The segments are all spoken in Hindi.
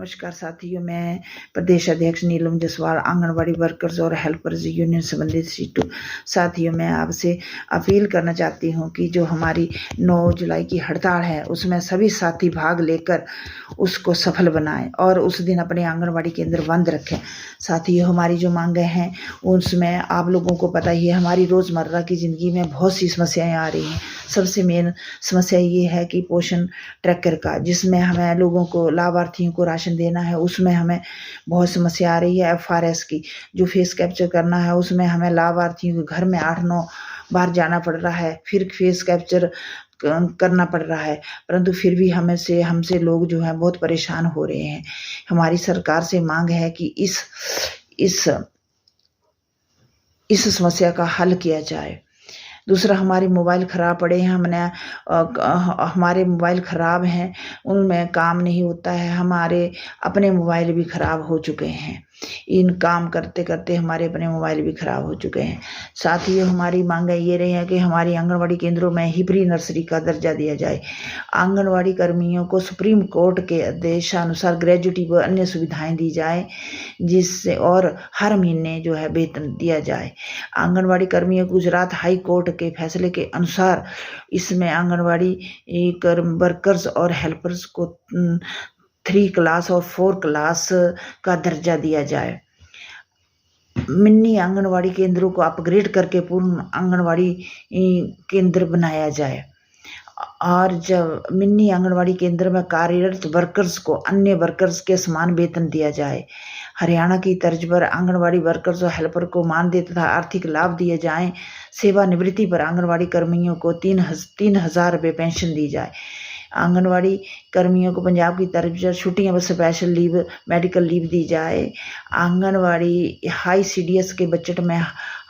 नमस्कार साथियों, मैं प्रदेश अध्यक्ष नीलम जसवाल, आंगनबाड़ी वर्कर्स और हेल्पर्स यूनियन संबंधित सीटू। साथियों, मैं आपसे अपील करना चाहती हूं कि जो हमारी 9 जुलाई की हड़ताल है उसमें सभी साथी भाग लेकर उसको सफल बनाएं और उस दिन अपने आंगनबाड़ी केंद्र बंद रखें। साथियों, हमारी जो मांगें हैं उसमें आप लोगों को पता ही है, हमारी रोज़मर्रा की ज़िंदगी में बहुत सी समस्याएं आ रही हैं। सबसे मेन समस्या ये है कि पोषण ट्रैकर का, जिसमें हमें लोगों को, लाभार्थियों को राशन देना है, उसमें हमें बहुत समस्या आ रही है। FRS की जो फेस कैप्चर करना है उसमें हमें लाभार्थियों के घर में 8-9 बार जाना पड़ रहा है, फिर फेस कैप्चर करना पड़ रहा है, परंतु फिर भी हमसे लोग जो है बहुत परेशान हो रहे हैं। हमारी सरकार से मांग है कि इस समस्या का हल किया जाए। दूसरा, हमारे मोबाइल ख़राब पड़े हैं, हमारे मोबाइल ख़राब हैं, उनमें काम नहीं होता है। हमारे अपने मोबाइल भी ख़राब हो चुके हैं, इन काम करते करते हमारे अपने मोबाइल भी ख़राब हो चुके हैं। साथ ही हमारी मांगें ये रही हैं कि हमारी आंगनबाड़ी केंद्रों में ही प्री नर्सरी का दर्जा दिया जाए। आंगनबाड़ी कर्मियों को सुप्रीम कोर्ट के आदेशानुसार ग्रेजुटी व अन्य सुविधाएं दी जाए, जिससे और हर महीने जो है वेतन दिया जाए। आंगनबाड़ी कर्मियों को गुजरात हाई कोर्ट के फैसले के अनुसार इसमें आंगनबाड़ी वर्कर्स और हेल्पर्स को 3 क्लास और 4 क्लास का दर्जा दिया जाए। मिनी आंगनबाड़ी केंद्रों को अपग्रेड करके पूर्ण आंगनबाड़ी केंद्र बनाया जाए और जब मिनी आंगनबाड़ी केंद्र में कार्यरत वर्कर्स को अन्य वर्कर्स के समान वेतन दिया जाए। हरियाणा की तर्ज पर आंगनबाड़ी वर्कर्स और हेल्पर को मानदेय तथा आर्थिक लाभ दिए जाएं। सेवानिवृत्ति पर आंगनबाड़ी कर्मियों को 3,000 रुपये पेंशन दी जाए। आंगनबाड़ी कर्मियों को पंजाब की तर्ज पर छुट्टियां व स्पेशल लीव, मेडिकल लीव दी जाए। आंगनबाड़ी हाई CDS के बजट में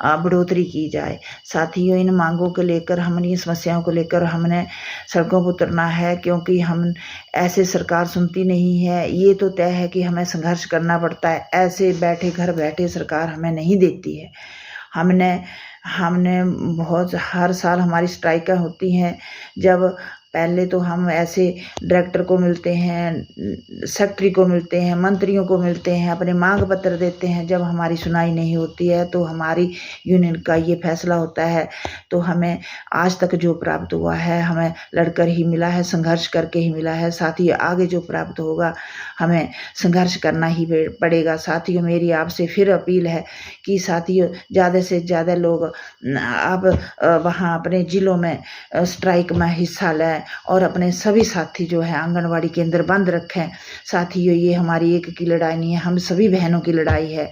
बढ़ोतरी की जाए। साथियों, इन मांगों को लेकर, हमने समस्याओं को लेकर हमने सड़कों पर उतरना है, क्योंकि हम ऐसे सरकार सुनती नहीं है। ये तो तय है कि हमें संघर्ष करना पड़ता है, ऐसे घर बैठे सरकार हमें नहीं देती है। हमने बहुत हर साल हमारी स्ट्राइकें होती हैं। जब पहले तो हम ऐसे डायरेक्टर को मिलते हैं, सेक्रेटरी को मिलते हैं, मंत्रियों को मिलते हैं, अपने मांग पत्र देते हैं। जब हमारी सुनाई नहीं होती है तो हमारी यूनियन का ये फैसला होता है, तो हमें आज तक जो प्राप्त हुआ है हमें लड़कर ही मिला है, संघर्ष करके ही मिला है। साथ ही आगे जो प्राप्त होगा हमें संघर्ष करना ही पड़ेगा। साथियों, मेरी आपसे फिर अपील है कि साथियों, ज़्यादा से ज़्यादा लोग आप वहाँ अपने ज़िलों में स्ट्राइक में हिस्सा लें और अपने सभी साथी जो है आंगनबाड़ी केंद्र बंद रखें। साथियों, ये हमारी एक की लड़ाई नहीं है, हम सभी बहनों की लड़ाई है।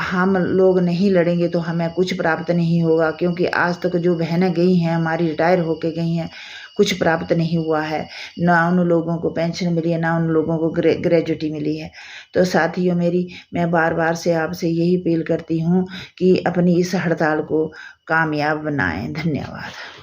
हम लोग नहीं लड़ेंगे तो हमें कुछ प्राप्त नहीं होगा, क्योंकि आज तक जो बहनें गई हैं हमारी, रिटायर होके गई हैं, कुछ प्राप्त नहीं हुआ है। ना उन लोगों को पेंशन मिली है, ना उन लोगों को ग्रेजुटी मिली है। तो साथियों, मैं बार बार से आपसे यही अपील करती हूँ कि अपनी इस हड़ताल को कामयाब बनाएं। धन्यवाद।